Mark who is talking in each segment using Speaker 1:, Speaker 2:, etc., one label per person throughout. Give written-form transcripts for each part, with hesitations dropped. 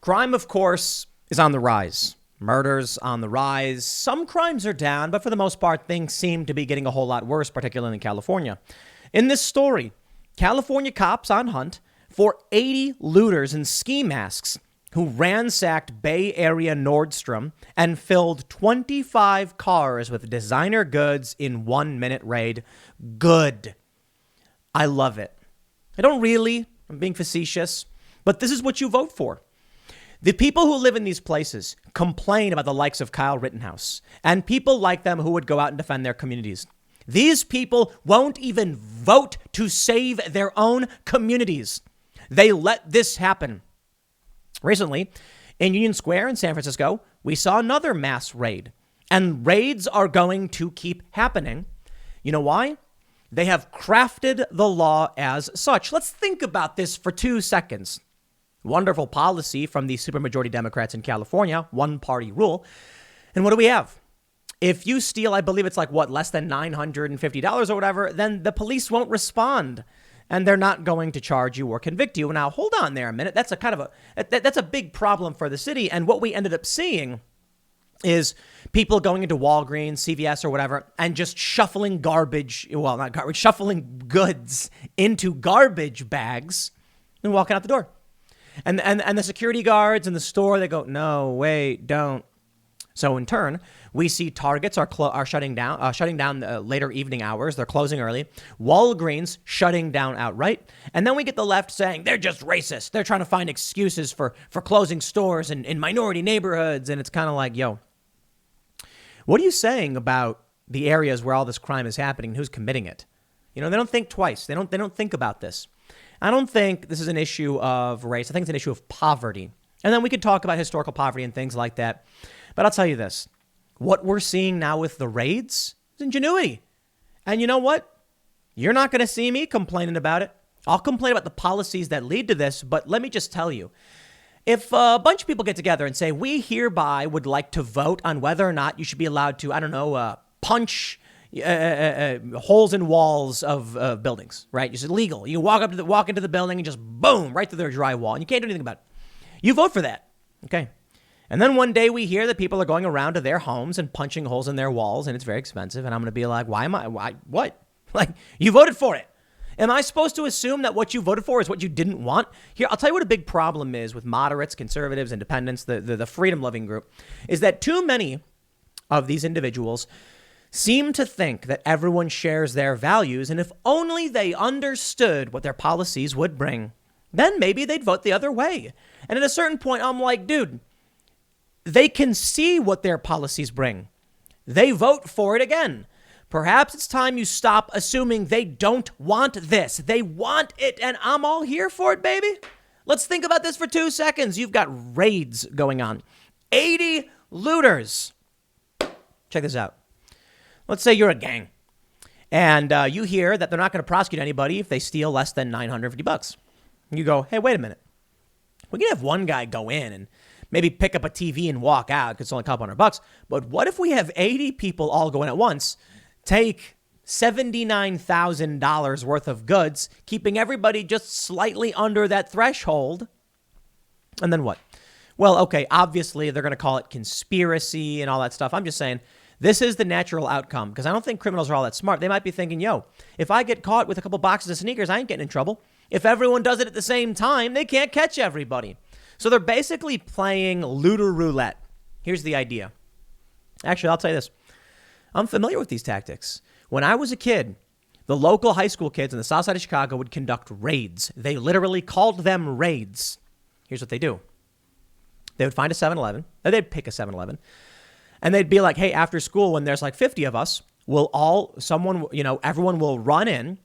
Speaker 1: Crime, of course, is on the rise. Murders on the rise. Some crimes are down, but for the most part, things seem to be getting a whole lot worse, particularly in California. In this story, California cops on hunt for 80 looters in ski masks who ransacked Bay Area Nordstrom and filled 25 cars with designer goods in 1-minute raid. Good. I love it. I don't really. I'm being facetious. But this is what you vote for. The people who live in these places complain about the likes of Kyle Rittenhouse and people like them who would go out and defend their communities. These people won't even vote to save their own communities. They let this happen. Recently, in Union Square in San Francisco, we saw another mass raid. And raids are going to keep happening. You know why? They have crafted the law as such. Let's think about this for 2 seconds. Wonderful policy from the supermajority Democrats in California, one-party rule. And what do we have? If you steal, I believe it's like, less than $950 or whatever, then the police won't respond. And they're not going to charge you or convict you. Now, hold on there a minute. That's a big problem for the city. And what we ended up seeing is people going into Walgreens, CVS or whatever, and just shuffling shuffling goods into garbage bags and walking out the door. And the security guards in the store, they go, no, wait, don't. So in turn, we see Targets are shutting down later evening hours. They're closing early. Walgreens shutting down outright. And then we get the left saying they're just racist. They're trying to find excuses for closing stores in minority neighborhoods. And it's kind of like, yo, what are you saying about the areas where all this crime is happening? Who's committing it? You know, they don't think twice. They don't think about this. I don't think this is an issue of race. I think it's an issue of poverty. And then we could talk about historical poverty and things like that. But I'll tell you this. What we're seeing now with the raids is ingenuity. And you know what? You're not going to see me complaining about it. I'll complain about the policies that lead to this. But let me just tell you, if a bunch of people get together and say, we hereby would like to vote on whether or not you should be allowed to, punch holes in walls of buildings, right? It's illegal. You walk into the building and just boom, right through their drywall. And you can't do anything about it. You vote for that. Okay. And then one day we hear that people are going around to their homes and punching holes in their walls, and it's very expensive. And I'm going to be like, what? Like, you voted for it. Am I supposed to assume that what you voted for is what you didn't want? Here, I'll tell you what a big problem is with moderates, conservatives, independents, the freedom-loving group, is that too many of these individuals seem to think that everyone shares their values, and if only they understood what their policies would bring, then maybe they'd vote the other way. And at a certain point, I'm like, dude, they can see what their policies bring. They vote for it again. Perhaps it's time you stop assuming they don't want this. They want it, and I'm all here for it, baby. Let's think about this for 2 seconds. You've got raids going on. 80 looters. Check this out. Let's say you're a gang, and you hear that they're not going to prosecute anybody if they steal less than $950. You go, hey, wait a minute. We can have one guy go in and maybe pick up a TV and walk out because it's only a couple $100. But what if we have 80 people all go in at once, take $79,000 worth of goods, keeping everybody just slightly under that threshold? And then what? Well, okay, obviously they're going to call it conspiracy and all that stuff. I'm just saying this is the natural outcome because I don't think criminals are all that smart. They might be thinking, yo, if I get caught with a couple boxes of sneakers, I ain't getting in trouble. If everyone does it at the same time, they can't catch everybody. So they're basically playing looter roulette. Here's the idea. Actually, I'll tell you this. I'm familiar with these tactics. When I was a kid, the local high school kids in the south side of Chicago would conduct raids. They literally called them raids. Here's what they do. They would find a 7-Eleven. They'd pick a 7-Eleven. And they'd be like, hey, after school, when there's like 50 of us, everyone will run in,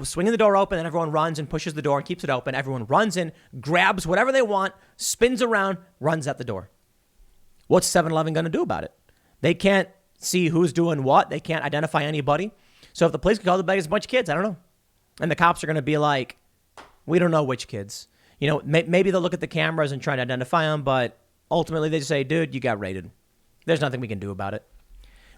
Speaker 1: swinging the door open, and everyone runs and pushes the door and keeps it open. Everyone runs in, grabs whatever they want, spins around, runs out the door. What's 7-Eleven going to do about it? They can't see who's doing what. They can't identify anybody. So if the police call the bag, it's a bunch of kids. I don't know. And the cops are going to be like, we don't know which kids. You know, maybe they'll look at the cameras and try to identify them, but ultimately they just say, dude, you got raided. There's nothing we can do about it.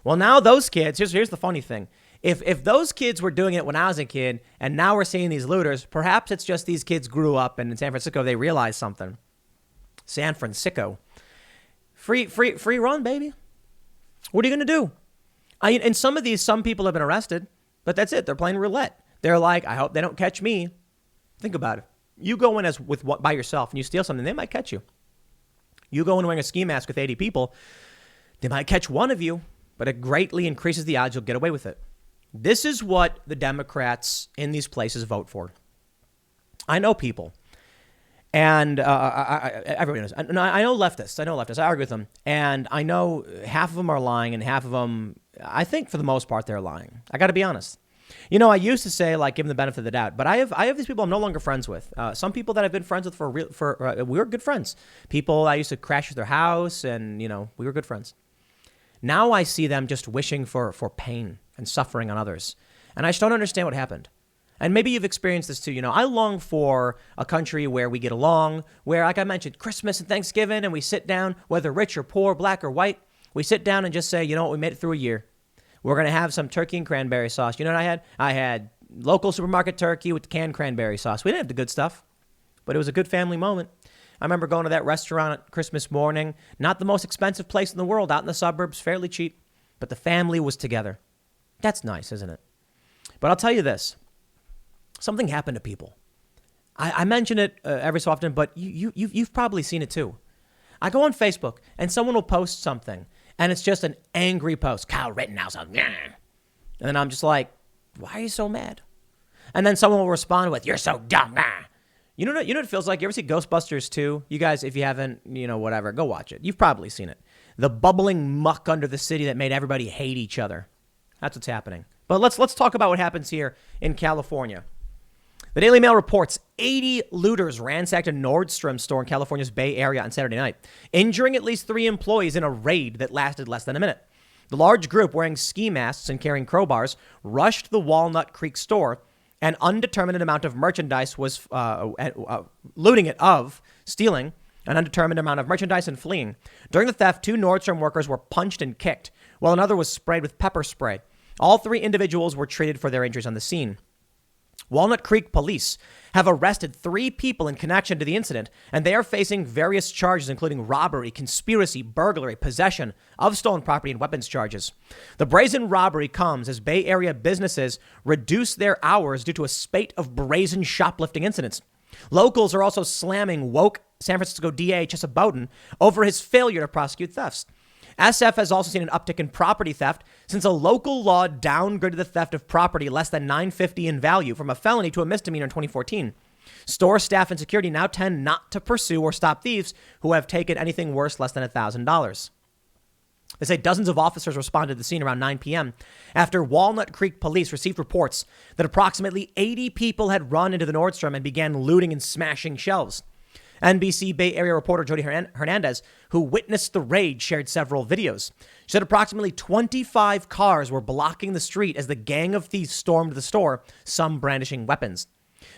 Speaker 1: Well, now those kids, here's the funny thing. If those kids were doing it when I was a kid and now we're seeing these looters, perhaps it's just these kids grew up and in San Francisco they realized something. San Francisco. Free run, baby. What are you going to do? And some people have been arrested, but that's it. They're playing roulette. They're like, I hope they don't catch me. Think about it. You go in by yourself and you steal something, they might catch you. You go in wearing a ski mask with 80 people, they might catch one of you, but it greatly increases the odds you'll get away with it. This is what the Democrats in these places vote for. I know people. And everybody knows. I know leftists. I argue with them. And I know half of them are lying and half of them, I think for the most part, they're lying. I got to be honest. You know, I used to say, like, give them the benefit of the doubt. But I have these people I'm no longer friends with. Some people that I've been friends with we were good friends. People I used to crash at their house and, you know, we were good friends. Now I see them just wishing for pain and suffering on others. And I just don't understand what happened. And maybe you've experienced this too. You know, I long for a country where we get along, where, like I mentioned, Christmas and Thanksgiving, and we sit down, whether rich or poor, black or white, we sit down and just say, you know what, we made it through a year. We're going to have some turkey and cranberry sauce. You know what I had? I had local supermarket turkey with canned cranberry sauce. We didn't have the good stuff, but it was a good family moment. I remember going to that restaurant at Christmas morning, not the most expensive place in the world, out in the suburbs, fairly cheap, but the family was together. That's nice, isn't it? But I'll tell you this. Something happened to people. I mention it every so often, but you've probably seen it too. I go on Facebook and someone will post something and it's just an angry post. Kyle Rittenhouse. And then I'm just like, why are you so mad? And then someone will respond with, you're so dumb. You know what it feels like? You ever see Ghostbusters 2? You guys, if you haven't, you know, whatever, go watch it. You've probably seen it. The bubbling muck under the city that made everybody hate each other. That's what's happening. But let's talk about what happens here in California. The Daily Mail reports 80 looters ransacked a Nordstrom store in California's Bay Area on Saturday night, injuring at least 3 employees in a raid that lasted less than a minute. The large group, wearing ski masks and carrying crowbars, rushed the Walnut Creek store. An undetermined amount of merchandise was stealing an undetermined amount of merchandise and fleeing. During the theft, 2 Nordstrom workers were punched and kicked, while another was sprayed with pepper spray. All 3 individuals were treated for their injuries on the scene. Walnut Creek police have arrested 3 people in connection to the incident, and they are facing various charges, including robbery, conspiracy, burglary, possession of stolen property, and weapons charges. The brazen robbery comes as Bay Area businesses reduce their hours due to a spate of brazen shoplifting incidents. Locals are also slamming woke San Francisco DA Chesa Bowden over his failure to prosecute thefts. SF has also seen an uptick in property theft since a local law downgraded the theft of property less than $950 in value from a felony to a misdemeanor in 2014. Store staff and security now tend not to pursue or stop thieves who have taken anything worth less than $1,000. They say dozens of officers responded to the scene around 9 p.m. after Walnut Creek police received reports that approximately 80 people had run into the Nordstrom and began looting and smashing shelves. NBC Bay Area reporter Jody Hernandez, who witnessed the raid, shared several videos. She said approximately 25 cars were blocking the street as the gang of thieves stormed the store, some brandishing weapons.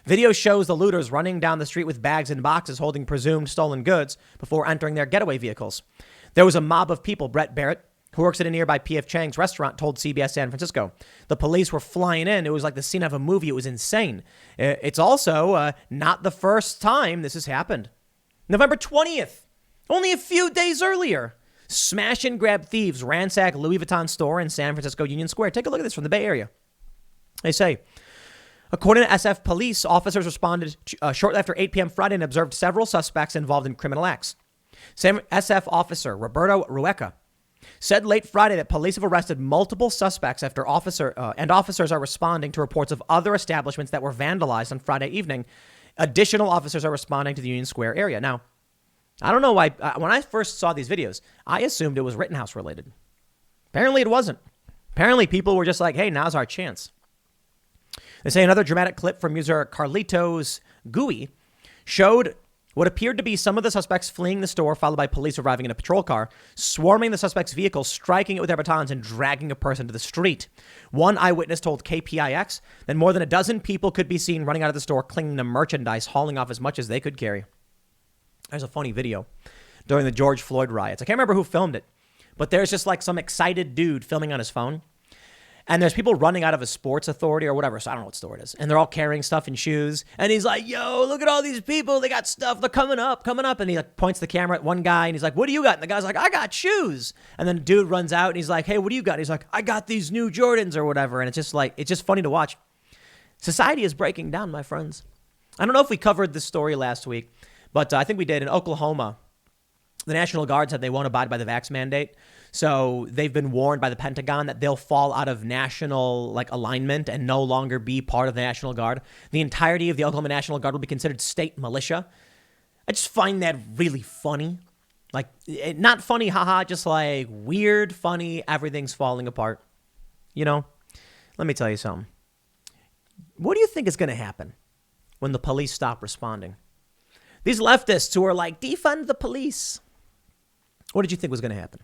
Speaker 1: Video shows the looters running down the street with bags and boxes holding presumed stolen goods before entering their getaway vehicles. There was a mob of people, Brett Barrett, who works at a nearby P.F. Chang's restaurant, told CBS San Francisco. The police were flying in. It was like the scene of a movie. It was insane. It's also not the first time this has happened. November 20th, only a few days earlier, smash and grab thieves ransack Louis Vuitton store in San Francisco Union Square. Take a look at this from the Bay Area. They say, according to SF police, officers responded shortly after 8 p.m. Friday and observed several suspects involved in criminal acts. SF officer Roberto Wilke said late Friday that police have arrested multiple suspects after officers are responding to reports of other establishments that were vandalized on Friday evening. Additional officers are responding to the Union Square area. Now, I don't know why. When I first saw these videos, I assumed it was Rittenhouse related. Apparently it wasn't. Apparently people were just like, hey, now's our chance. They say another dramatic clip from user Carlitos Gui showed what appeared to be some of the suspects fleeing the store, followed by police arriving in a patrol car, swarming the suspect's vehicle, striking it with their batons, and dragging a person to the street. One eyewitness told KPIX that more than a dozen people could be seen running out of the store, clinging to merchandise, hauling off as much as they could carry. There's a funny video during the George Floyd riots. I can't remember who filmed it, but there's just like some excited dude filming on his phone. And there's people running out of a sports authority or whatever. So I don't know what store it is. And they're all carrying stuff in shoes. And he's like, yo, look at all these people. They got stuff. They're coming up. And he like points the camera at one guy. And he's like, what do you got? And the guy's like, I got shoes. And then the dude runs out and he's like, hey, what do you got? And he's like, I got these new Jordans or whatever. And it's just funny to watch. Society is breaking down, my friends. I don't know if we covered this story last week, but I think we did. In Oklahoma, the National Guard said they won't abide by the vax mandate. So they've been warned by the Pentagon that they'll fall out of national alignment and no longer be part of the National Guard. The entirety of the Oklahoma National Guard will be considered state militia. I just find that really funny. Not funny, haha, just weird, funny, everything's falling apart. Let me tell you something. What do you think is going to happen when the police stop responding? These leftists who are like, defund the police. What did you think was going to happen?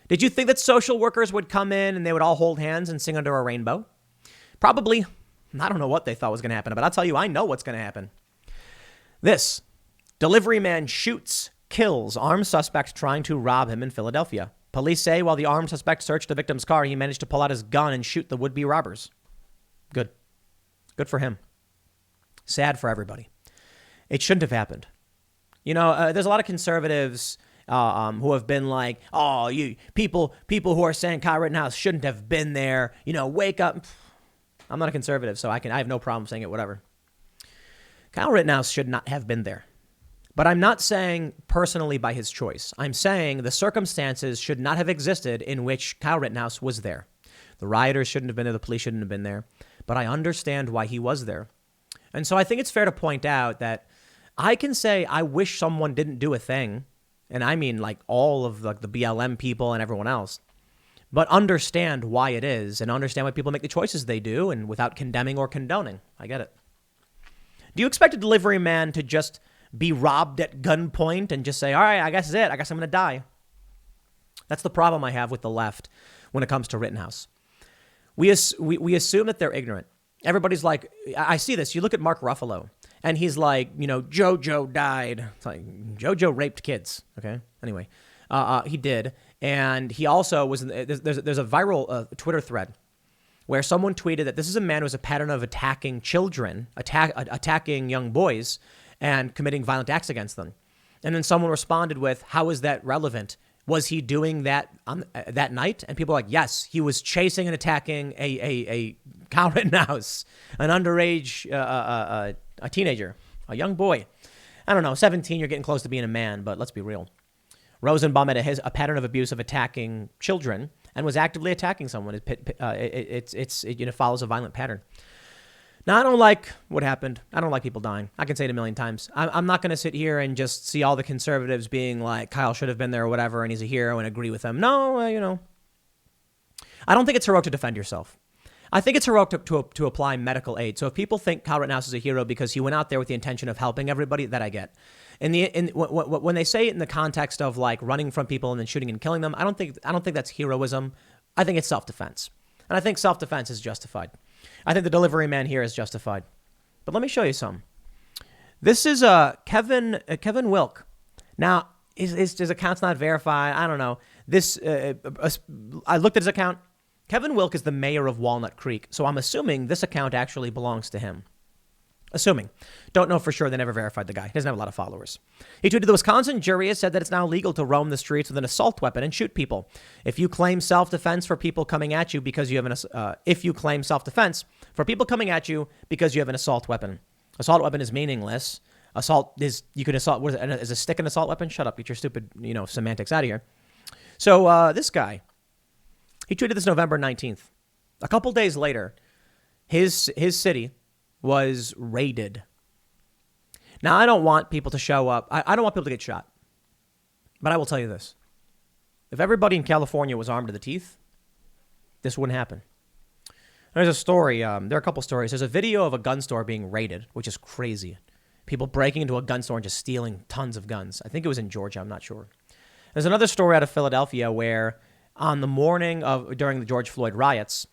Speaker 1: Did you think that social workers would come in and they would all hold hands and sing under a rainbow? Probably. I don't know what they thought was going to happen, but I'll tell you, I know what's going to happen. This delivery man shoots, kills armed suspect trying to rob him in Philadelphia. Police say while the armed suspect searched the victim's car, he managed to pull out his gun and shoot the would-be robbers. Good. Good for him. Sad for everybody. It shouldn't have happened. There's a lot of conservatives who have been like, oh, you people who are saying Kyle Rittenhouse shouldn't have been there. Wake up. I'm not a conservative, so I have no problem saying it, whatever. Kyle Rittenhouse should not have been there. But I'm not saying personally by his choice. I'm saying the circumstances should not have existed in which Kyle Rittenhouse was there. The rioters shouldn't have been there. The police shouldn't have been there. But I understand why he was there. And so I think it's fair to point out that I can say I wish someone didn't do a thing. And I mean all of the BLM people and everyone else. But understand why it is and understand why people make the choices they do and without condemning or condoning. I get it. Do you expect a delivery man to just be robbed at gunpoint and just say, all right, I guess that's it. I guess I'm going to die. That's the problem I have with the left when it comes to Rittenhouse. We assume that they're ignorant. Everybody's like, I see this. You look at Mark Ruffalo, and he's like, JoJo died. It's like, JoJo raped kids. Okay. Anyway, he did. And he also was, there's a viral Twitter thread where someone tweeted that this is a man who has a pattern of attacking children, attacking young boys, and committing violent acts against them. And then someone responded with, how is that relevant? Was he doing that that night? And people are like, yes, he was chasing and attacking a Kyle Rittenhouse, an underage, a teenager, a young boy. I don't know, 17, you're getting close to being a man, but let's be real. Rosenbaum had a pattern of abuse of attacking children and was actively attacking someone. It follows a violent pattern. Now, I don't like what happened. I don't like people dying. I can say it a million times. I'm not going to sit here and just see all the conservatives being like, Kyle should have been there or whatever, and he's a hero and agree with them. No, I don't think it's heroic to defend yourself. I think it's heroic to apply medical aid. So if people think Kyle Rittenhouse is a hero because he went out there with the intention of helping everybody, that I get. When they say it in the context of running from people and then shooting and killing them, I don't think that's heroism. I think it's self-defense. And I think self-defense is justified. I think the delivery man here is justified. But let me show you some. This is Kevin Wilke. Now, his account's not verified. I don't know. I looked at his account. Kevin Wilke is the mayor of Walnut Creek, so I'm assuming this account actually belongs to him. Assuming. Don't know for sure. They never verified the guy. He doesn't have a lot of followers. He tweeted, the Wisconsin jury has said that it's now legal to roam the streets with an assault weapon and shoot people. If you claim self-defense for people coming at you because you have an assault weapon. Assault weapon is meaningless. You can assault. Is a stick an assault weapon? Shut up. Get your stupid, semantics out of here. So this guy, he tweeted this November 19th. A couple days later, his city was raided. Now, I don't want people to show up. I don't want people to get shot. But I will tell you this. If everybody in California was armed to the teeth, this wouldn't happen. There's a story. There are a couple stories. There's a video of a gun store being raided, which is crazy. People breaking into a gun store and just stealing tons of guns. I think it was in Georgia. I'm not sure. There's another story out of Philadelphia where on the morning during the George Floyd riots,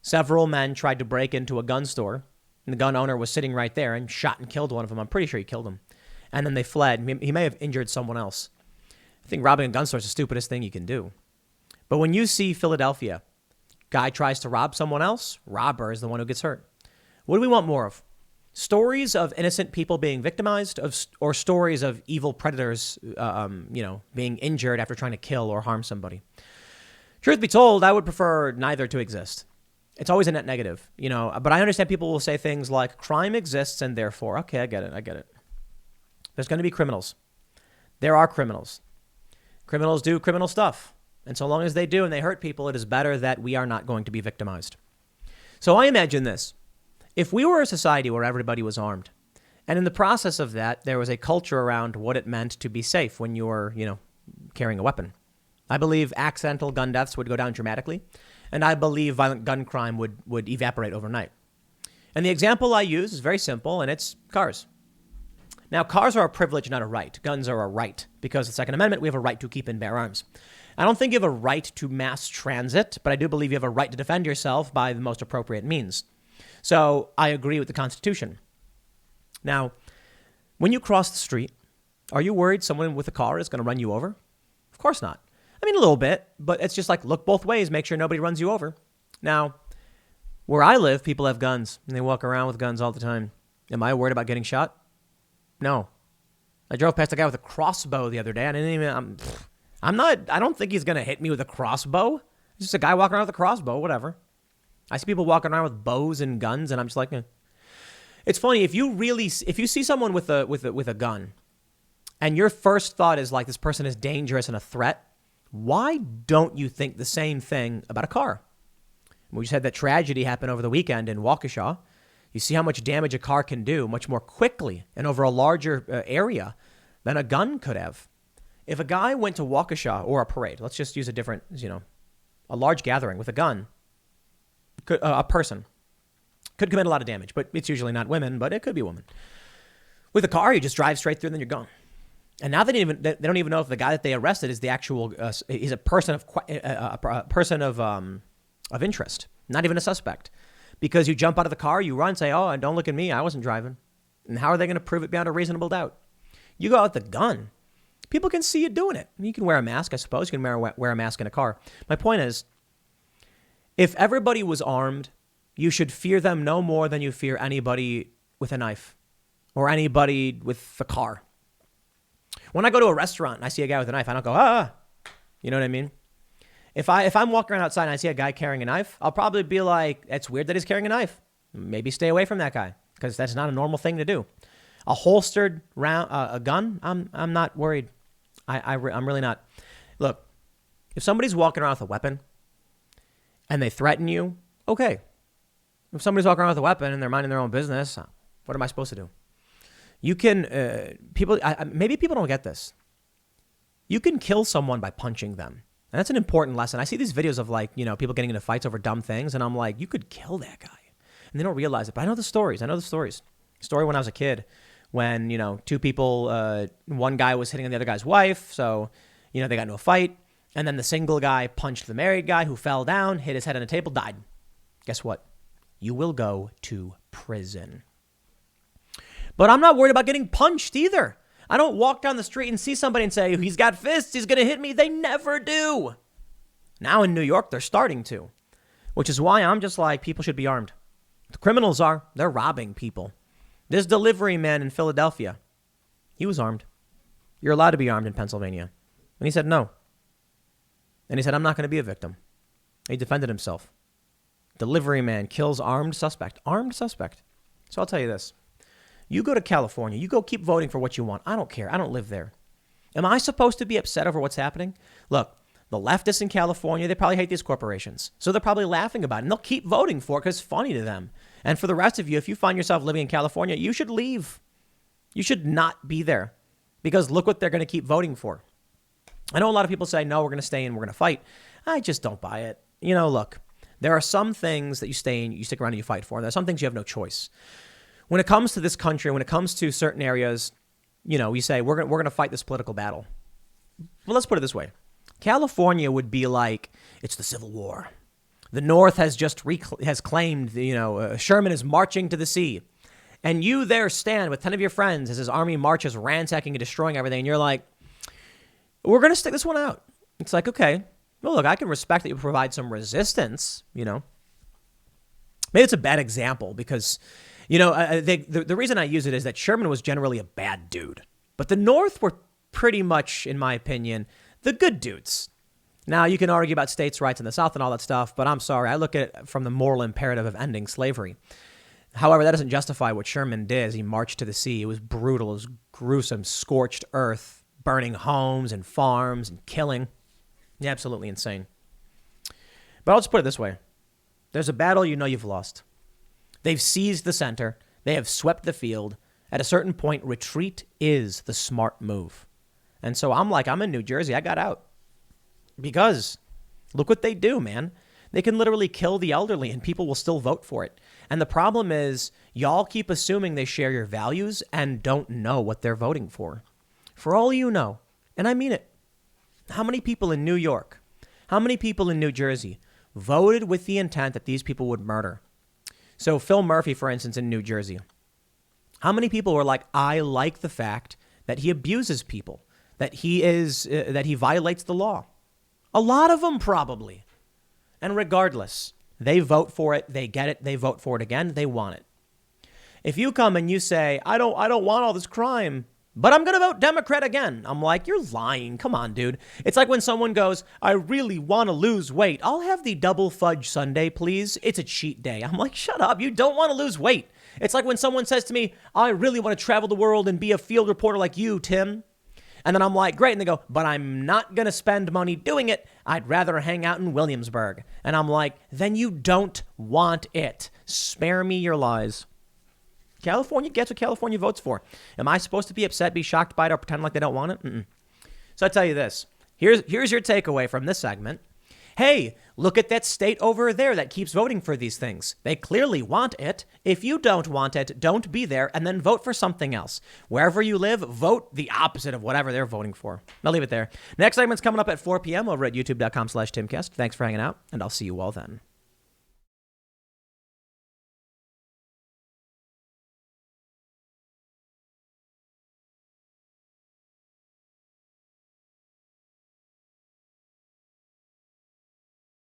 Speaker 1: several men tried to break into a gun store. And the gun owner was sitting right there and shot and killed one of them. I'm pretty sure he killed him. And then they fled. He may have injured someone else. I think robbing a gun store is the stupidest thing you can do. But when you see Philadelphia Guy tries to rob someone else. Robber is the one who gets hurt. What do we want more of? Stories of innocent people being victimized, or stories of evil predators, being injured after trying to kill or harm somebody? Truth be told, I would prefer neither to exist. It's always a net negative, but I understand people will say things like crime exists and therefore, okay, I get it. There's going to be criminals. There are criminals. Criminals do criminal stuff. And so long as they do and they hurt people, it is better that we are not going to be victimized. So I imagine this. If we were a society where everybody was armed, and in the process of that, there was a culture around what it meant to be safe when you were, carrying a weapon, I believe accidental gun deaths would go down dramatically, and I believe violent gun crime would evaporate overnight. And the example I use is very simple, and it's cars. Now, cars are a privilege, not a right. Guns are a right, because the Second Amendment, we have a right to keep and bear arms. I don't think you have a right to mass transit, but I do believe you have a right to defend yourself by the most appropriate means. So I agree with the Constitution. Now, when you cross the street, are you worried someone with a car is going to run you over? Of course not. I mean, a little bit, but it's just like look both ways, make sure nobody runs you over. Now, where I live, people have guns, and they walk around with guns all the time. Am I worried about getting shot? No. I drove past a guy with a crossbow the other day. I don't think he's going to hit me with a crossbow. It's just a guy walking around with a crossbow, whatever. I see people walking around with bows and guns, and I'm just like, eh. It's funny if you see someone with a gun, and your first thought is like this person is dangerous and a threat. Why don't you think the same thing about a car? We just had that tragedy happen over the weekend in Waukesha. You see how much damage a car can do much more quickly and over a larger area than a gun could have. If a guy went to Waukesha or a parade, let's just use a different, a large gathering with a gun, a person could commit a lot of damage, but it's usually not women, but it could be a woman. With a car, you just drive straight through and then you're gone. And now they don't even know if the guy that they arrested is the actual, is a person of interest, not even a suspect. Because you jump out of the car, you run, say, oh, don't look at me, I wasn't driving. And how are they going to prove it beyond a reasonable doubt? You go out with the gun, people can see you doing it. You can wear a mask, I suppose. You can wear a mask in a car. My point is, if everybody was armed, you should fear them no more than you fear anybody with a knife or anybody with a car. When I go to a restaurant and I see a guy with a knife, I don't go, ah. You know what I mean? If I'm walking around outside and I see a guy carrying a knife, I'll probably be like, it's weird that he's carrying a knife. Maybe stay away from that guy because that's not a normal thing to do. A holstered a gun, I'm not worried. I'm really not. Look, if somebody's walking around with a weapon and they threaten you, okay. If somebody's walking around with a weapon and they're minding their own business, what am I supposed to do? You can, maybe people don't get this. You can kill someone by punching them. And that's an important lesson. I see these videos of people getting into fights over dumb things. And I'm like, you could kill that guy. And they don't realize it. But I know the stories. Story when I was a kid when, two people, one guy was hitting on the other guy's wife. So, they got into a fight. And then the single guy punched the married guy who fell down, hit his head on a table, died. Guess what? You will go to prison. But I'm not worried about getting punched either. I don't walk down the street and see somebody and say, he's got fists, he's going to hit me. They never do. Now in New York, they're starting to, which is why I'm just like, people should be armed. The criminals are. They're robbing people. This delivery man in Philadelphia, he was armed. You're allowed to be armed in Pennsylvania. And he said no. And he said, I'm not going to be a victim. He defended himself. Delivery man kills armed suspect. Armed suspect. So I'll tell you this. You go to California. You go keep voting for what you want. I don't care. I don't live there. Am I supposed to be upset over what's happening? Look, the leftists in California, they probably hate these corporations. So they're probably laughing about it. And they'll keep voting for it because it's funny to them. And for the rest of you, if you find yourself living in California, you should leave. You should not be there because look what they're going to keep voting for. I know a lot of people say, no, we're going to stay and we're going to fight. I just don't buy it. Look, there are some things that you stay in, you stick around and you fight for. And there's some things you have no choice. When it comes to this country, when it comes to certain areas, you say, we're going to fight this political battle. Well, let's put it this way. California would be like, it's the Civil War. The North has just has claimed, Sherman is marching to the sea. And you there stand with 10 of your friends as his army marches ransacking and destroying everything. And you're like, we're going to stick this one out. It's like, okay, Well, look, I can respect that you provide some resistance, you know. Maybe it's a bad example because, you know, the reason I use it is that Sherman was generally a bad dude. But the North were pretty much, in my opinion, the good dudes. Now, you can argue about states' rights in the South and all that stuff, but I'm sorry. I look at it from the moral imperative of ending slavery. However, that doesn't justify what Sherman did as he marched to the sea. It was brutal. It was gruesome, scorched earth, burning homes and farms and killing. Yeah, absolutely insane. But I'll just put it this way. There's a battle you know you've lost. They've seized the center. They have swept the field. At a certain point, retreat is the smart move. And so I'm in New Jersey. I got out. Because look what they do, man. They can literally kill the elderly and people will still vote for it. And the problem is y'all keep assuming they share your values and don't know what they're voting for. For all you know, and I mean it, how many people in New York, how many people in New Jersey voted with the intent that these people would murder? So Phil Murphy, for instance, in New Jersey, how many people were like, I like the fact that he abuses people, that he violates the law? A lot of them probably. And regardless, they vote for it, they get it, they vote for it again, they want it. If you come and you say, I don't want all this crime, but I'm going to vote Democrat again. I'm like, you're lying. Come on, dude. It's like when someone goes, I really want to lose weight. I'll have the double fudge sundae, please. It's a cheat day. I'm like, shut up. You don't want to lose weight. It's like when someone says to me, I really want to travel the world and be a field reporter like you, Tim. And then I'm like, great. And they go, but I'm not going to spend money doing it. I'd rather hang out in Williamsburg. And I'm like, then you don't want it. Spare me your lies. California gets what California votes for. Am I supposed to be upset, be shocked by it, or pretend like they don't want it? Mm-mm. So I tell you this. Here's your takeaway from this segment. Hey, look at that state over there that keeps voting for these things. They clearly want it. If you don't want it, don't be there and then vote for something else. Wherever you live, vote the opposite of whatever they're voting for. I'll leave it there. Next segment's coming up at 4 p.m. over at youtube.com/Timcast. Thanks for hanging out, and I'll see you all then.